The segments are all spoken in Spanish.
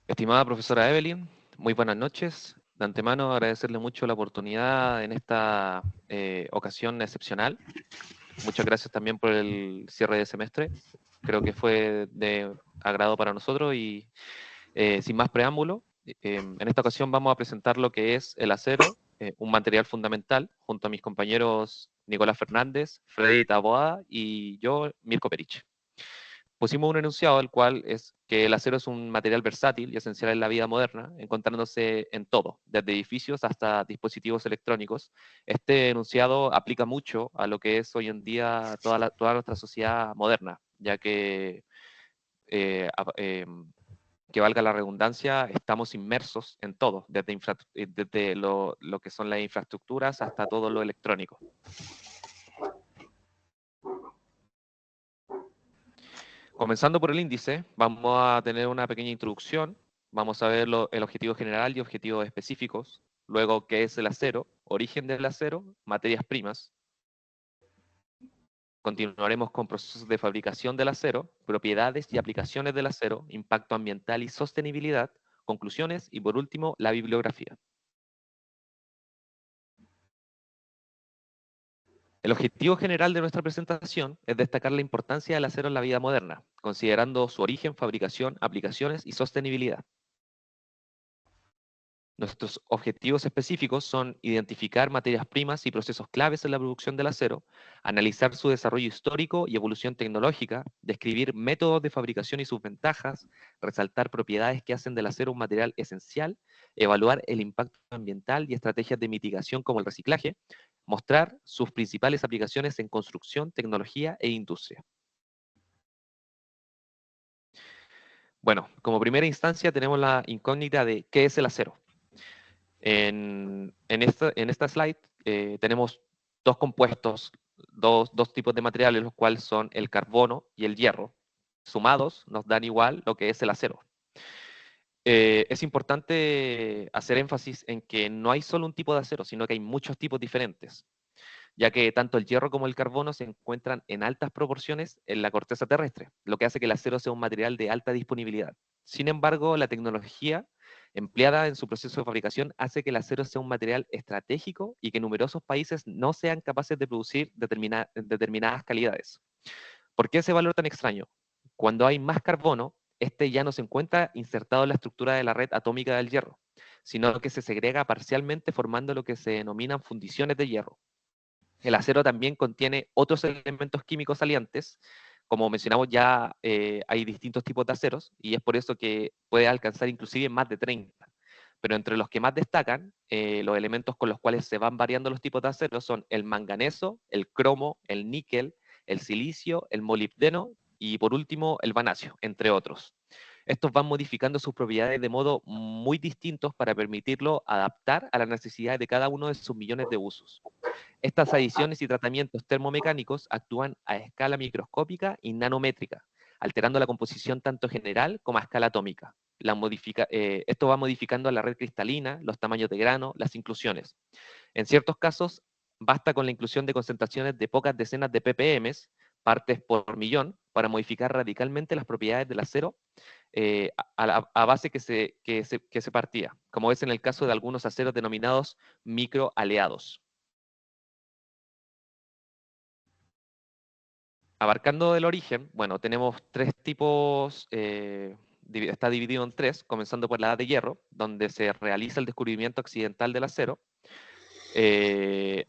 Estimada profesora Evelyn, muy buenas noches. De antemano agradecerle mucho la oportunidad en esta ocasión excepcional. Muchas gracias también por el cierre de semestre. Creo que fue de agrado para nosotros y sin más preámbulo, en esta ocasión vamos a presentar lo que es el acero, un material fundamental, junto a mis compañeros Nicolás Fernández, Freddy Taboada y yo, Mirko Perich. Pusimos un enunciado, el cual es que el acero es un material versátil y esencial en la vida moderna, encontrándose en todo, desde edificios hasta dispositivos electrónicos. Este enunciado aplica mucho a lo que es hoy en día toda nuestra sociedad moderna, ya eh, a- eh, que valga la redundancia, estamos inmersos en todo, desde lo que son las infraestructuras hasta todo lo electrónico. Comenzando por el índice, vamos a tener una pequeña introducción, vamos a ver el objetivo general y objetivos específicos, luego qué es el acero, origen del acero, materias primas. Continuaremos con procesos de fabricación del acero, propiedades y aplicaciones del acero, impacto ambiental y sostenibilidad, conclusiones y por último la bibliografía. El objetivo general de nuestra presentación es destacar la importancia del acero en la vida moderna, considerando su origen, fabricación, aplicaciones y sostenibilidad. Nuestros objetivos específicos son identificar materias primas y procesos claves en la producción del acero, analizar su desarrollo histórico y evolución tecnológica, describir métodos de fabricación y sus ventajas, resaltar propiedades que hacen del acero un material esencial, evaluar el impacto ambiental y estrategias de mitigación como el reciclaje, mostrar sus principales aplicaciones en construcción, tecnología e industria. Bueno, como primera instancia tenemos la incógnita de qué es el acero. En esta slide tenemos dos compuestos, dos tipos de materiales, los cuales son el carbono y el hierro. Sumados nos dan igual lo que es el acero. Es importante hacer énfasis en que no hay solo un tipo de acero, sino que hay muchos tipos diferentes, ya que tanto el hierro como el carbono se encuentran en altas proporciones en la corteza terrestre, lo que hace que el acero sea un material de alta disponibilidad. Sin embargo, la tecnología empleada en su proceso de fabricación hace que el acero sea un material estratégico y que numerosos países no sean capaces de producir determinadas calidades. ¿Por qué ese valor tan extraño? Cuando hay más carbono, este ya no se encuentra insertado en la estructura de la red atómica del hierro, sino que se segrega parcialmente formando lo que se denominan fundiciones de hierro. El acero también contiene otros elementos químicos salientes. Como mencionamos, ya hay distintos tipos de aceros y es por eso que puede alcanzar inclusive más de 30. Pero entre los que más destacan, los elementos con los cuales se van variando los tipos de acero son el manganeso, el cromo, el níquel, el silicio, el molibdeno y por último el vanadio, entre otros. Estos van modificando sus propiedades de modo muy distintos para permitirlo adaptar a las necesidades de cada uno de sus millones de usos. Estas adiciones y tratamientos termomecánicos actúan a escala microscópica y nanométrica, alterando la composición tanto general como a escala atómica. Esto va modificando la red cristalina, los tamaños de grano, las inclusiones. En ciertos casos, basta con la inclusión de concentraciones de pocas decenas de ppm, partes por millón, para modificar radicalmente las propiedades del acero a base que se partía, como es en el caso de algunos aceros denominados microaleados. Abarcando el origen, bueno, tenemos tres tipos, está dividido en tres, comenzando por la edad de hierro, donde se realiza el descubrimiento accidental del acero. Eh,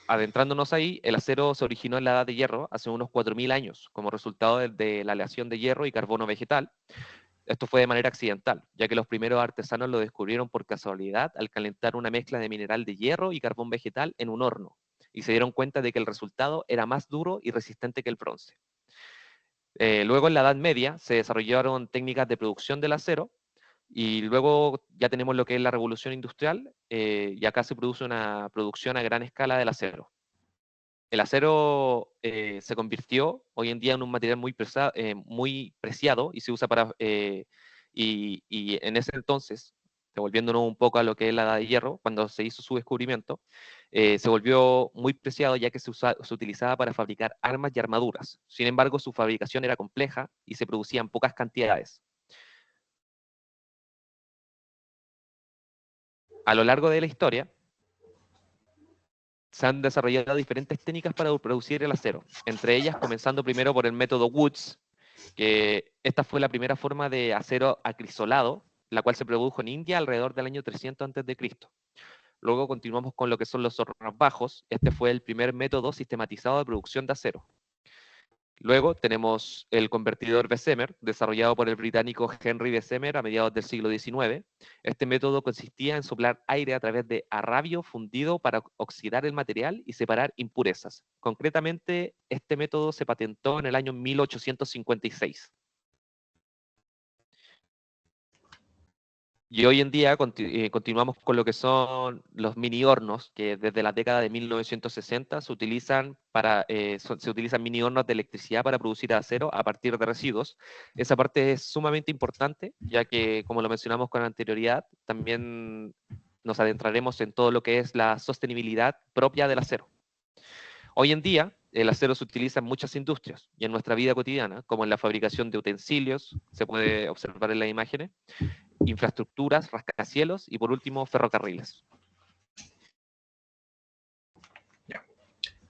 Adentrándonos ahí, el acero se originó en la edad de hierro hace unos 4.000 años, como resultado de la aleación de hierro y carbono vegetal. Esto fue de manera accidental, ya que los primeros artesanos lo descubrieron por casualidad al calentar una mezcla de mineral de hierro y carbón vegetal en un horno, y se dieron cuenta de que el resultado era más duro y resistente que el bronce. Luego en la Edad Media se desarrollaron técnicas de producción del acero y luego ya tenemos lo que es la revolución industrial y acá se produce una producción a gran escala del acero. El acero se convirtió hoy en día en un material muy preciado y se usa y en ese entonces devolviéndonos un poco a lo que es la edad de hierro, cuando se hizo su descubrimiento, se volvió muy preciado ya que se utilizaba para fabricar armas y armaduras. Sin embargo, su fabricación era compleja y se producía en pocas cantidades. A lo largo de la historia, se han desarrollado diferentes técnicas para producir el acero, entre ellas comenzando primero por el método Woods, que esta fue la primera forma de acero acrisolado, la cual se produjo en India alrededor del año 300 a.C. Luego continuamos con lo que son los hornos bajos. Este fue el primer método sistematizado de producción de acero. Luego tenemos el convertidor Bessemer, desarrollado por el británico Henry Bessemer a mediados del siglo XIX. Este método consistía en soplar aire a través de arrabio fundido para oxidar el material y separar impurezas. Concretamente, este método se patentó en el año 1856. Y hoy en día continuamos con lo que son los mini hornos, que desde la década de 1960 se utilizan mini hornos de electricidad para producir acero a partir de residuos. Esa parte es sumamente importante, ya que, como lo mencionamos con anterioridad, también nos adentraremos en todo lo que es la sostenibilidad propia del acero. Hoy en día, el acero se utiliza en muchas industrias y en nuestra vida cotidiana, como en la fabricación de utensilios, se puede observar en las imágenes, infraestructuras, rascacielos y por último ferrocarriles. Ya.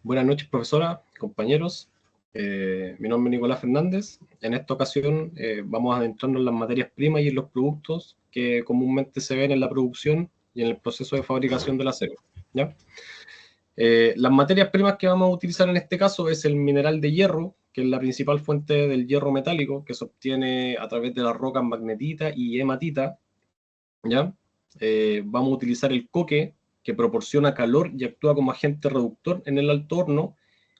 Buenas noches, profesora, compañeros. Mi nombre es Nicolás Fernández. En esta ocasión vamos a adentrarnos en las materias primas y en los productos que comúnmente se ven en la producción y en el proceso de fabricación del acero. ¿Ya? Las materias primas que vamos a utilizar en este caso es el mineral de hierro, que es la principal fuente del hierro metálico, que se obtiene a través de las rocas magnetita y hematita. ¿Ya? Vamos a utilizar el coque, que proporciona calor y actúa como agente reductor en el alto horno.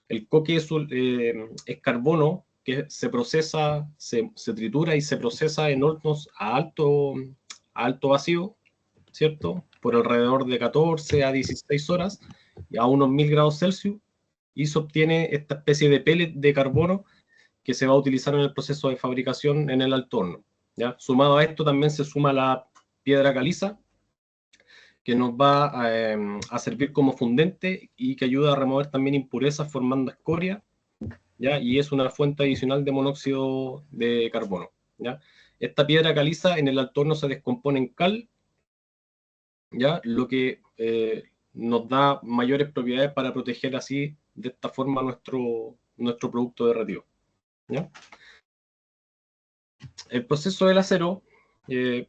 El coque es carbono que se procesa, se tritura y se procesa en hornos a alto vacío, ¿cierto? Por alrededor de 14 a 16 horas y a unos 1000 grados Celsius, y se obtiene esta especie de pellet de carbono que se va a utilizar en el proceso de fabricación en el alto horno. ¿Ya? Sumado a esto también se suma la piedra caliza, que nos va a servir como fundente y que ayuda a remover también impurezas formando escoria, ¿ya? Y es una fuente adicional de monóxido de carbono. ¿Ya? Esta piedra caliza en el alto horno se descompone en cal, ¿ya? Lo que nos da mayores propiedades para proteger así, de esta forma, nuestro producto derretido. ¿Ya? El proceso del acero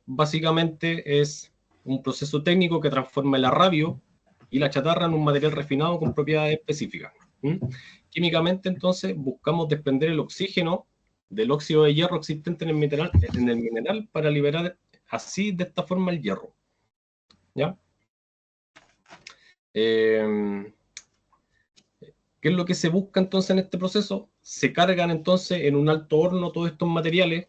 básicamente es un proceso técnico que transforma el arrabio y la chatarra en un material refinado con propiedades específicas. Químicamente, entonces, buscamos desprender el oxígeno del óxido de hierro existente en el mineral para liberar así, de esta forma, el hierro. ¿Ya? ¿Qué es lo que se busca entonces en este proceso? Se cargan entonces en un alto horno todos estos materiales,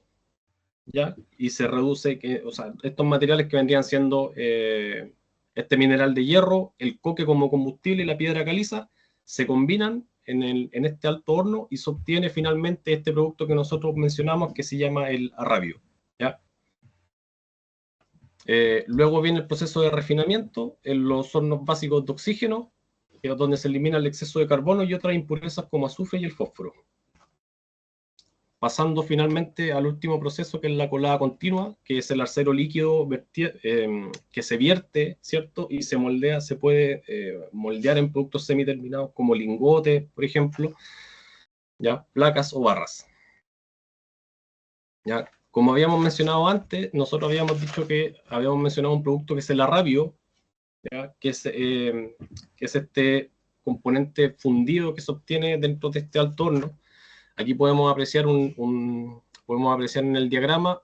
¿ya? Y se reduce, o sea, estos materiales que vendrían siendo este mineral de hierro, el coque como combustible y la piedra caliza, se combinan en este alto horno y se obtiene finalmente este producto que nosotros mencionamos, que se llama el arrabio, ¿ya? Luego viene el proceso de refinamiento en los hornos básicos de oxígeno, que es donde se elimina el exceso de carbono y otras impurezas como azufre y el fósforo. Pasando finalmente al último proceso, que es la colada continua, que es el acero líquido que se vierte, ¿cierto? Y se moldea, se puede moldear en productos semiterminados como lingotes, por ejemplo, ¿ya? Placas o barras. ¿Ya? Como habíamos mencionado antes, nosotros habíamos dicho que habíamos mencionado un producto que es el arrabio, ¿ya? Que es este componente fundido que se obtiene dentro de este alto horno. Aquí podemos apreciar podemos apreciar en el diagrama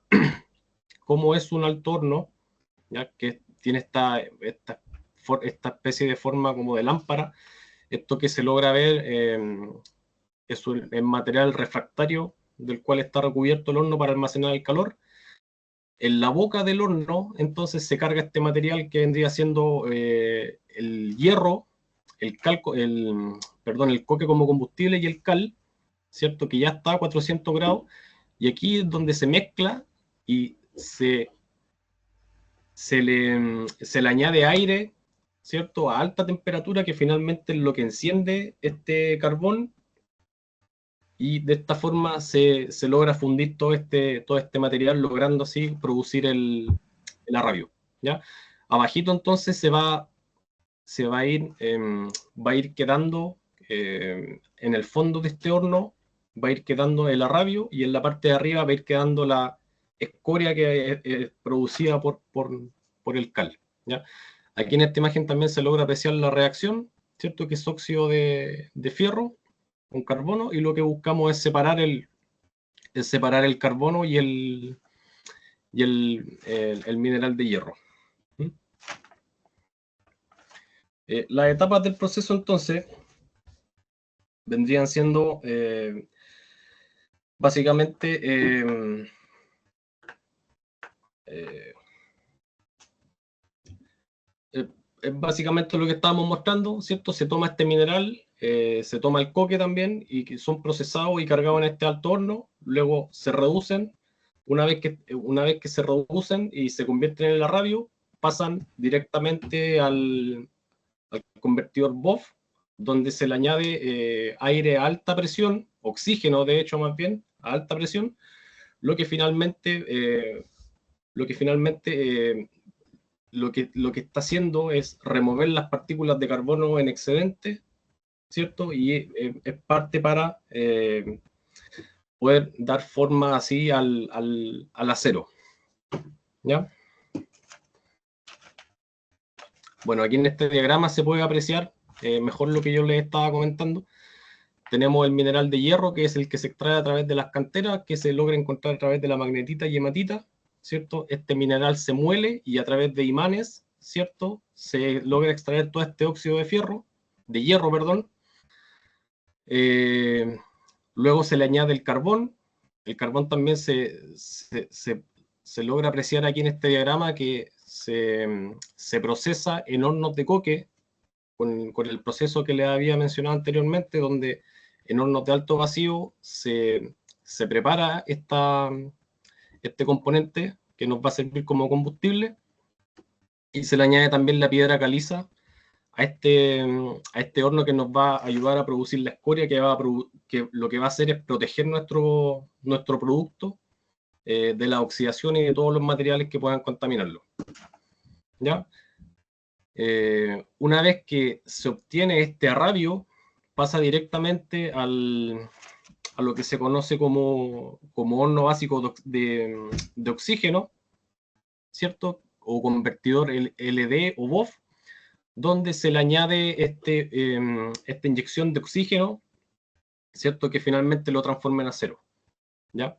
cómo es un alto horno, ¿ya? Que tiene esta especie de forma como de lámpara. Esto que se logra ver es un material refractario del cual está recubierto el horno para almacenar el calor. En la boca del horno, entonces, se carga este material que vendría siendo el hierro, el coque como combustible y el cal, ¿cierto? Que ya está a 400 grados, y aquí es donde se mezcla y se se le añade aire, ¿cierto?, a alta temperatura, que finalmente es lo que enciende este carbón, y de esta forma se logra fundir todo este material, logrando así producir el arrabio, ¿ya? Abajito entonces va a ir quedando, en el fondo de este horno, va a ir quedando el arrabio, y en la parte de arriba va a ir quedando la escoria que es producida por el cal, ¿ya? Aquí en esta imagen también se logra apreciar la reacción, ¿cierto?, que es óxido de fierro con carbono, y lo que buscamos es separar el carbono y el mineral de hierro. Las etapas del proceso entonces vendrían siendo básicamente básicamente lo que estábamos mostrando, ¿cierto? Se toma este mineral, se toma el coque también, y que son procesados y cargados en este alto horno, luego se reducen. Una vez que se reducen y se convierten en el arrabio, pasan directamente al convertidor BOF, donde se le añade aire a alta presión, oxígeno de hecho más bien, a alta presión, lo que finalmente, lo que está haciendo es remover las partículas de carbono en excedente, ¿cierto? Y es parte para poder dar forma así al acero, ¿ya? Bueno, aquí en este diagrama se puede apreciar mejor lo que yo les estaba comentando. Tenemos el mineral de hierro, que es el que se extrae a través de las canteras, que se logra encontrar a través de la magnetita y hematita, ¿cierto? Este mineral se muele y a través de imanes, ¿cierto?, se logra extraer todo este óxido de hierro, perdón. Luego se le añade el carbón. El carbón también se logra apreciar aquí en este diagrama, que se procesa en hornos de coque, con el proceso que les había mencionado anteriormente, donde en hornos de alto vacío se prepara este componente que nos va a servir como combustible, y se le añade también la piedra caliza a este horno, que nos va a ayudar a producir la escoria, que lo que va a hacer es proteger nuestro producto de la oxidación y de todos los materiales que puedan contaminarlo, ¿ya? Una vez que se obtiene este arrabio, pasa directamente a lo que se conoce como horno básico de oxígeno, ¿cierto?, o convertidor LD o BOF, donde se le añade esta inyección de oxígeno, ¿cierto?, que finalmente lo transforma en acero, ¿ya?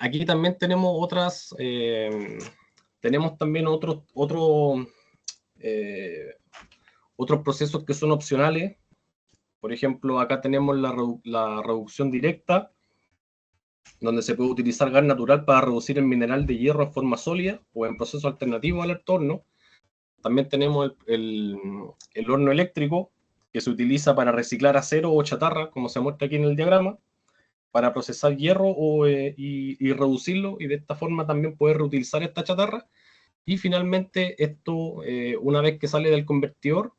Aquí también tenemos también otros procesos que son opcionales. Por ejemplo, acá tenemos la reducción directa, donde se puede utilizar gas natural para reducir el mineral de hierro en forma sólida o en procesos alternativos al horno. También tenemos el horno eléctrico, que se utiliza para reciclar acero o chatarra, como se muestra aquí en el diagrama, para procesar hierro y reducirlo, y de esta forma también poder reutilizar esta chatarra. Y finalmente esto, una vez que sale del convertidor,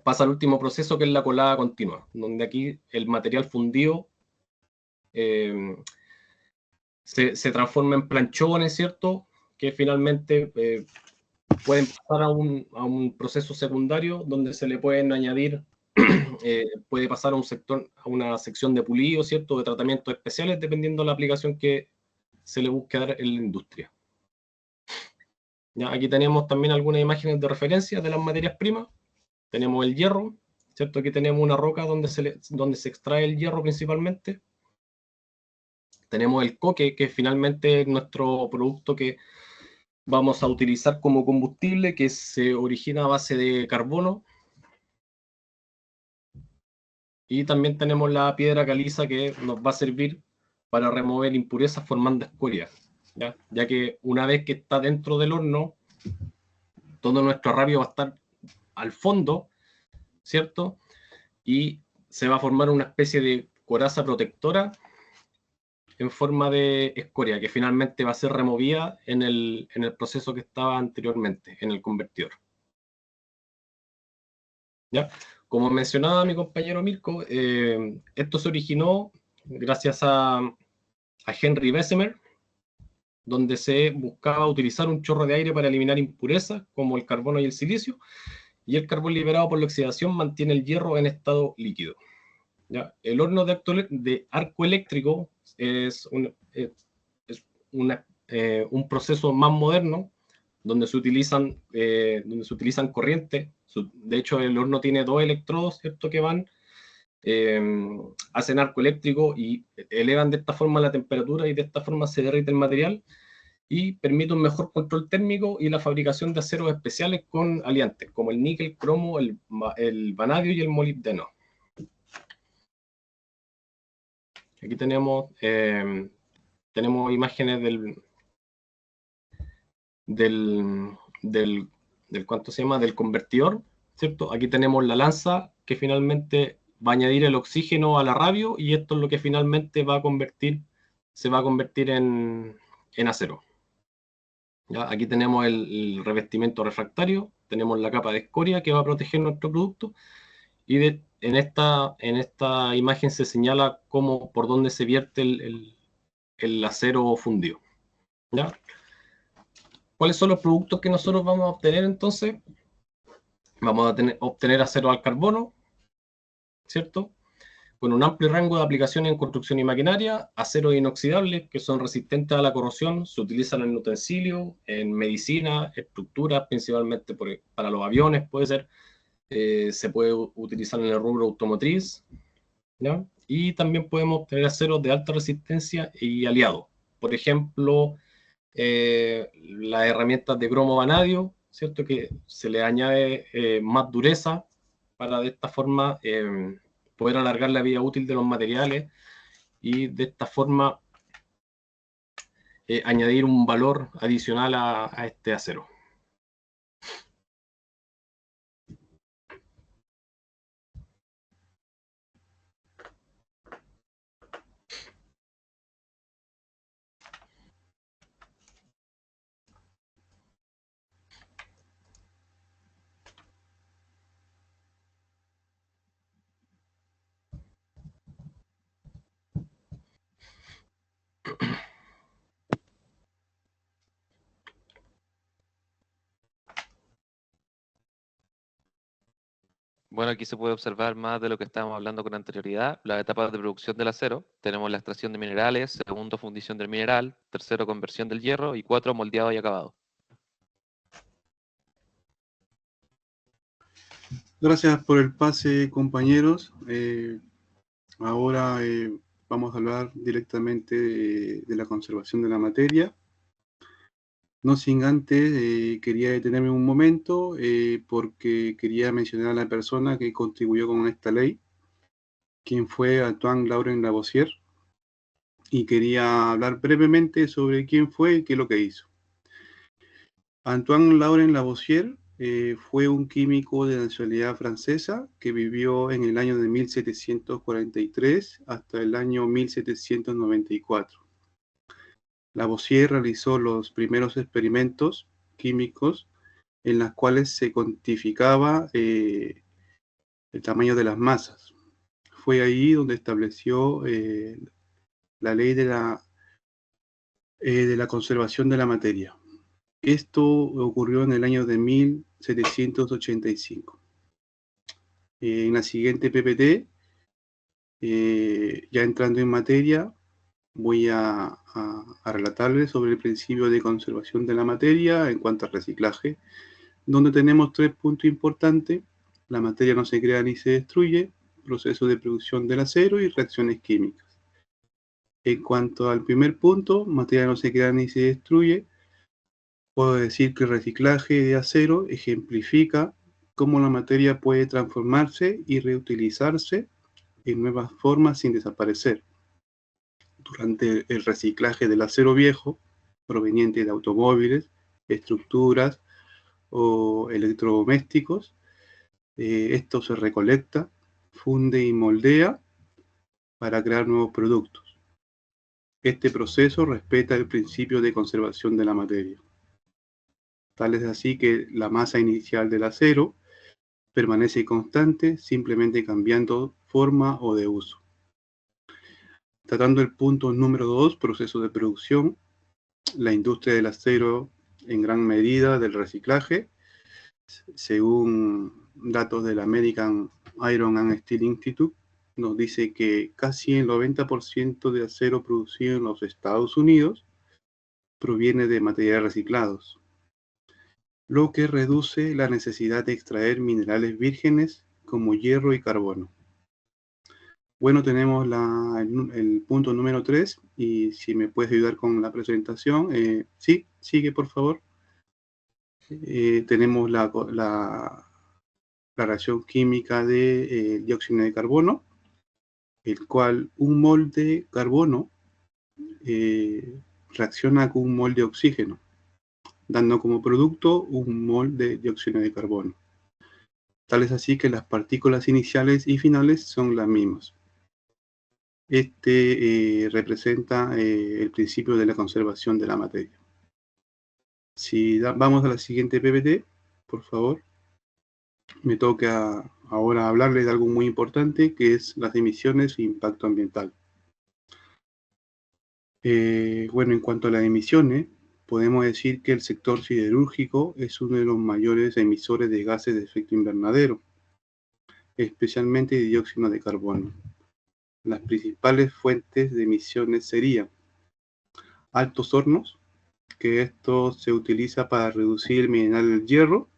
pasa al último proceso, que es la colada continua, donde aquí el material fundido se transforma en planchones, ¿cierto?, que finalmente pueden pasar a un proceso secundario, donde se le pueden añadir, puede pasar a una sección de pulido, ¿cierto?, de tratamientos especiales, dependiendo de la aplicación que se le busque dar en la industria. Ya, aquí tenemos también algunas imágenes de referencia de las materias primas. Tenemos el hierro, ¿cierto? Aquí tenemos una roca donde se extrae el hierro principalmente. Tenemos el coque, que finalmente es nuestro producto que vamos a utilizar como combustible, que se origina a base de carbono. Y también tenemos la piedra caliza, que nos va a servir para remover impurezas formando escoria, ya que una vez que está dentro del horno, todo nuestro arrabio va a estar al fondo, ¿cierto? Y se va a formar una especie de coraza protectora, en forma de escoria, que finalmente va a ser removida en el proceso que estaba anteriormente, en el convertidor. ¿Ya? Como mencionaba mi compañero Mirko, esto se originó gracias a Henry Bessemer, donde se buscaba utilizar un chorro de aire para eliminar impurezas como el carbono y el silicio, y el carbón liberado por la oxidación mantiene el hierro en estado líquido. ¿Ya? El horno de arco eléctrico es un proceso más moderno donde se utilizan corrientes. De hecho, el horno tiene dos electrodos, ¿cierto?, que van, hacen arco eléctrico y elevan de esta forma la temperatura, y de esta forma se derrite el material y permite un mejor control térmico y la fabricación de aceros especiales con aliantes como el níquel, cromo, el vanadio y el molibdeno. Aquí tenemos imágenes del convertidor, ¿cierto? Aquí tenemos la lanza que finalmente va a añadir el oxígeno a la radio, y esto es lo que finalmente se va a convertir en acero. ¿Ya? Aquí tenemos el revestimiento refractario, tenemos la capa de escoria que va a proteger nuestro producto, y en esta imagen se señala por dónde se vierte el acero fundido. ¿Ya? ¿Cuáles son los productos que nosotros vamos a obtener entonces? Vamos a obtener acero al carbono, ¿cierto? Con un amplio rango de aplicaciones en construcción y maquinaria, aceros inoxidables que son resistentes a la corrosión, se utilizan en utensilios, en medicina, estructuras, principalmente para los aviones puede ser, se puede utilizar en el rubro automotriz, ¿ya? Y también podemos obtener aceros de alta resistencia y aliados. Por ejemplo, las herramientas de cromo vanadio, ¿cierto?, que se le añade más dureza para de esta forma poder alargar la vida útil de los materiales, y de esta forma añadir un valor adicional a este acero. Bueno, aquí se puede observar más de lo que estábamos hablando con anterioridad, las etapas de producción del acero. Tenemos la extracción de minerales, segundo, fundición del mineral, tercero, conversión del hierro, y cuatro, moldeado y acabado. Gracias por el pase, compañeros. Ahora vamos a hablar directamente de la conservación de la materia. No sin antes, quería detenerme un momento porque quería mencionar a la persona que contribuyó con esta ley, quien fue Antoine Laurent Lavoisier, y quería hablar brevemente sobre quién fue y qué es lo que hizo. Antoine Laurent Lavoisier fue un químico de nacionalidad francesa que vivió en el año de 1743 hasta el año 1794. Lavoisier realizó los primeros experimentos químicos en los cuales se cuantificaba el tamaño de las masas. Fue ahí donde estableció la ley de la conservación de la materia. Esto ocurrió en el año de 1785. En la siguiente PPT, ya entrando en materia, voy a relatarles sobre el principio de conservación de la materia en cuanto al reciclaje, donde tenemos 3 puntos importantes: la materia no se crea ni se destruye, proceso de producción del acero y reacciones químicas. En cuanto al primer punto, materia no se crea ni se destruye, puedo decir que el reciclaje de acero ejemplifica cómo la materia puede transformarse y reutilizarse en nuevas formas sin desaparecer. Durante el reciclaje del acero viejo, proveniente de automóviles, estructuras o electrodomésticos, esto se recolecta, funde y moldea para crear nuevos productos. Este proceso respeta el principio de conservación de la materia. Tal es así que la masa inicial del acero permanece constante, simplemente cambiando forma o de uso. Tratando el punto número 2, proceso de producción, la industria del acero en gran medida del reciclaje, según datos del American Iron and Steel Institute, nos dice que casi el 90% de acero producido en los Estados Unidos proviene de materiales reciclados, lo que reduce la necesidad de extraer minerales vírgenes como hierro y carbono. Bueno, tenemos el punto número 3, y si me puedes ayudar con la presentación. Sí, sigue por favor. Tenemos la reacción química de dióxido de carbono, el cual un mol de carbono reacciona con un mol de oxígeno, dando como producto un mol de dióxido de carbono. Tal es así que las partículas iniciales y finales son las mismas. Este representa el principio de la conservación de la materia. Si vamos a la siguiente PPT, por favor. Me toca ahora hablarles de algo muy importante, que es las emisiones e impacto ambiental. Bueno, en cuanto a las emisiones, podemos decir que el sector siderúrgico es uno de los mayores emisores de gases de efecto invernadero, especialmente de dióxido de carbono. Las principales fuentes de emisiones serían altos hornos, que esto se utiliza para reducir el mineral del hierro,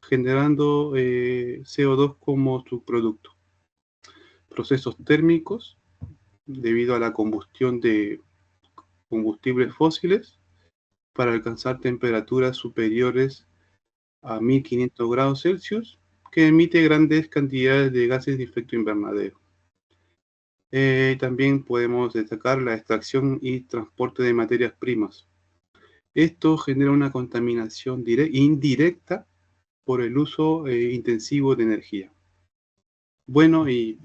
generando CO2 como subproducto. Procesos térmicos, debido a la combustión de combustibles fósiles, para alcanzar temperaturas superiores a 1500 grados Celsius, que emite grandes cantidades de gases de efecto invernadero. También podemos destacar la extracción y transporte de materias primas. Esto genera una contaminación indirecta por el uso intensivo de energía. Bueno, y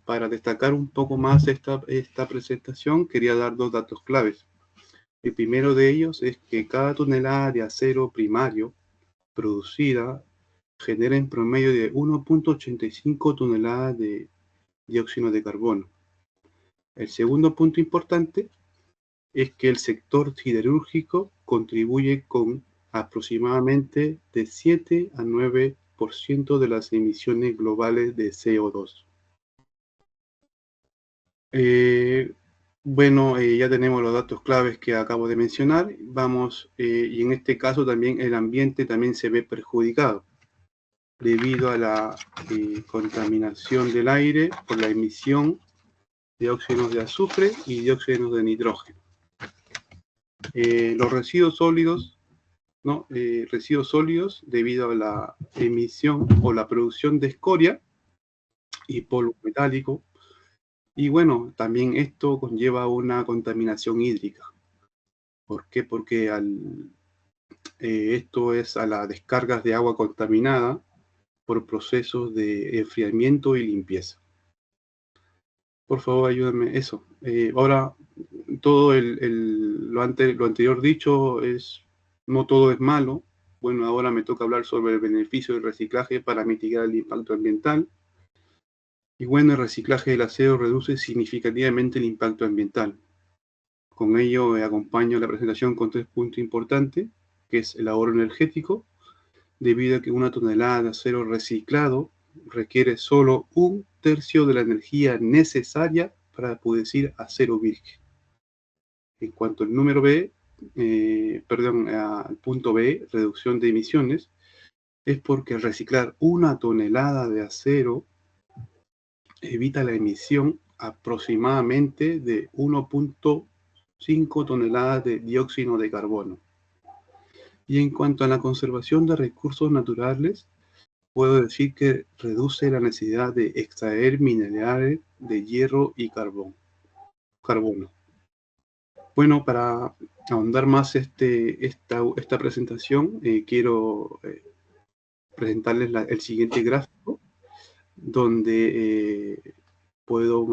para destacar un poco más esta presentación, quería dar dos datos claves. El primero de ellos es que cada tonelada de acero primario producida genera en promedio de 1.85 toneladas de dióxido de carbono. El segundo punto importante es que el sector siderúrgico contribuye con aproximadamente de 7 a 9% de las emisiones globales de CO2. Bueno, ya tenemos los datos claves que acabo de mencionar. Vamos, y en este caso también el ambiente también se ve perjudicado debido a la contaminación del aire por la emisión de óxidos de azufre y dióxidos de nitrógeno. Los residuos sólidos, residuos sólidos debido a la emisión o la producción de escoria y polvo metálico. Y bueno, también esto conlleva una contaminación hídrica. ¿Por qué? Porque esto es a las descargas de agua contaminada por procesos de enfriamiento y limpieza. Por favor, ayúdame. Eso. Ahora, todo lo anterior dicho no todo es malo. Bueno, ahora me toca hablar sobre el beneficio del reciclaje para mitigar el impacto ambiental. Y bueno, el reciclaje del acero reduce significativamente el impacto ambiental. Con ello acompaño la presentación con 3 puntos importantes, que es el ahorro energético, debido a que una tonelada de acero reciclado requiere solo 1/3 de la energía necesaria para producir acero virgen. En cuanto al número B, al punto B, reducción de emisiones, es porque al reciclar una tonelada de acero evita la emisión aproximadamente de 1.5 toneladas de dióxido de carbono. Y en cuanto a la conservación de recursos naturales, puedo decir que reduce la necesidad de extraer minerales de hierro y carbono. Bueno, para ahondar más esta presentación, quiero presentarles el siguiente gráfico, donde puedo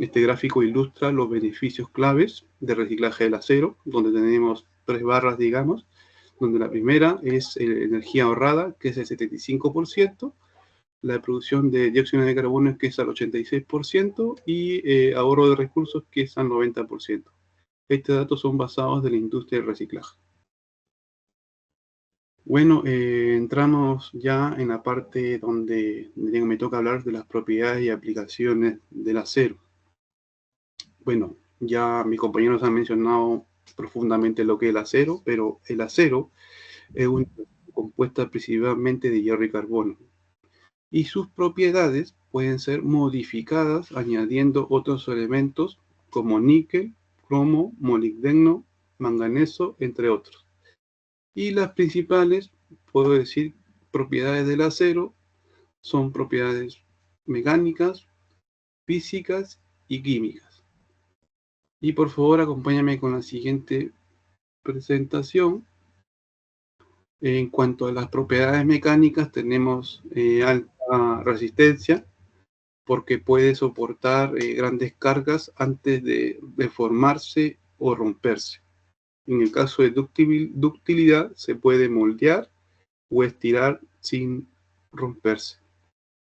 Este gráfico ilustra los beneficios claves de reciclaje del acero, donde tenemos 3 barras, digamos, donde la primera es energía ahorrada, que es el 75%, la producción de dióxido de carbono, que es al 86%, y ahorro de recursos, que es al 90%. Estos datos son basados de la industria del reciclaje. Bueno, entramos ya en la parte donde me toca hablar de las propiedades y aplicaciones del acero. Bueno, ya mis compañeros han mencionado profundamente lo que es el acero, pero el acero es compuesta principalmente de hierro y carbono. Y sus propiedades pueden ser modificadas añadiendo otros elementos como níquel, cromo, molibdeno, manganeso, entre otros. Y las principales, puedo decir, propiedades del acero son propiedades mecánicas, físicas y químicas. Y por favor, acompáñame con la siguiente presentación. En cuanto a las propiedades mecánicas, tenemos alta resistencia, porque puede soportar grandes cargas antes de deformarse o romperse. En el caso de ductilidad, se puede moldear o estirar sin romperse.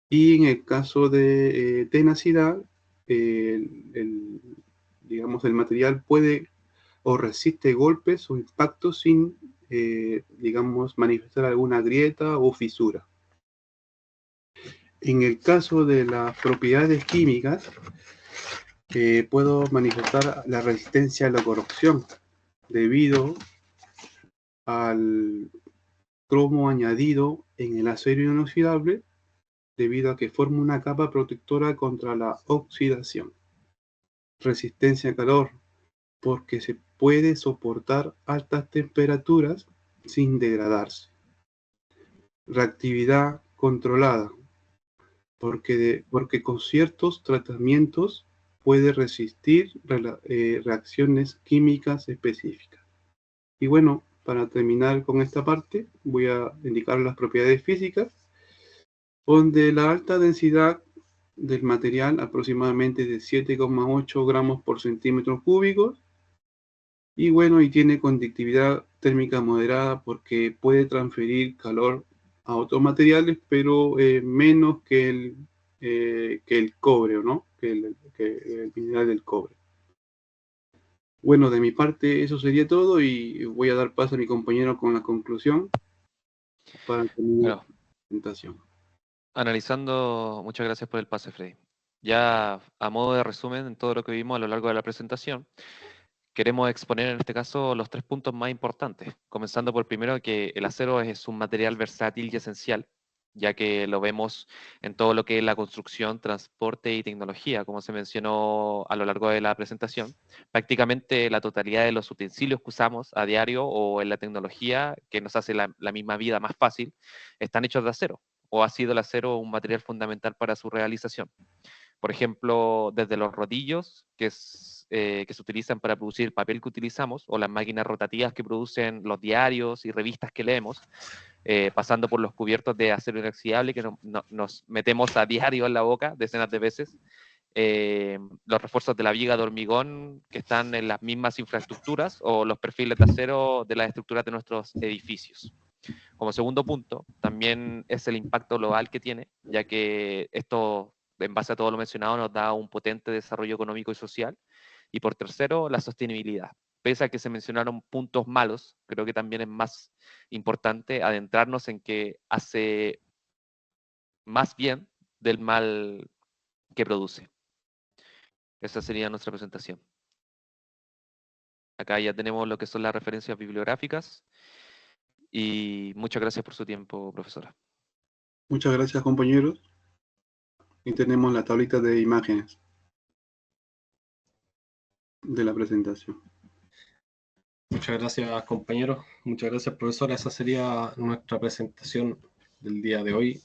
Y en el caso de tenacidad, digamos, el material puede o resiste golpes o impactos sin, digamos, manifestar alguna grieta o fisura. En el caso de las propiedades químicas, puedo manifestar la resistencia a la corrosión debido al cromo añadido en el acero inoxidable, debido a que forma una capa protectora contra la oxidación. Resistencia a calor, porque se puede soportar altas temperaturas sin degradarse. Reactividad controlada, porque con ciertos tratamientos puede resistir reacciones químicas específicas. Y bueno, para terminar con esta parte, voy a indicar las propiedades físicas, donde la alta densidad del material, aproximadamente de 7,8 gramos por centímetro cúbico, y bueno, y tiene conductividad térmica moderada porque puede transferir calor a otros materiales, pero menos que el cobre, ¿no? Que el mineral del cobre. Bueno, de mi parte eso sería todo y voy a dar paso a mi compañero con la conclusión para terminar la presentación. Analizando, muchas gracias por el pase, Freddy. Ya a modo de resumen en todo lo que vimos a lo largo de la presentación, queremos exponer en este caso los 3 puntos más importantes, comenzando por primero que el acero es un material versátil y esencial, ya que lo vemos en todo lo que es la construcción, transporte y tecnología, como se mencionó a lo largo de la presentación. Prácticamente la totalidad de los utensilios que usamos a diario o en la tecnología que nos hace la misma vida más fácil, están hechos de acero, o ha sido el acero un material fundamental para su realización. Por ejemplo, desde los rodillos que se utilizan para producir el papel que utilizamos, o las máquinas rotativas que producen los diarios y revistas que leemos, pasando por los cubiertos de acero inoxidable que nos metemos a diario en la boca decenas de veces, los refuerzos de la viga de hormigón que están en las mismas infraestructuras, o los perfiles de acero de las estructuras de nuestros edificios. Como segundo punto, también es el impacto global que tiene, ya que esto, en base a todo lo mencionado, nos da un potente desarrollo económico y social. Y por tercero, la sostenibilidad. Pese a que se mencionaron puntos malos, creo que también es más importante adentrarnos en que hace más bien del mal que produce. Esa sería nuestra presentación. Acá ya tenemos lo que son las referencias bibliográficas. Y muchas gracias por su tiempo, profesora. Muchas gracias, compañeros. Y tenemos la tablita de imágenes de la presentación. Muchas gracias, compañeros. Muchas gracias, profesora. Esa sería nuestra presentación del día de hoy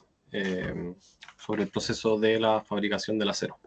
sobre el proceso de la fabricación del acero.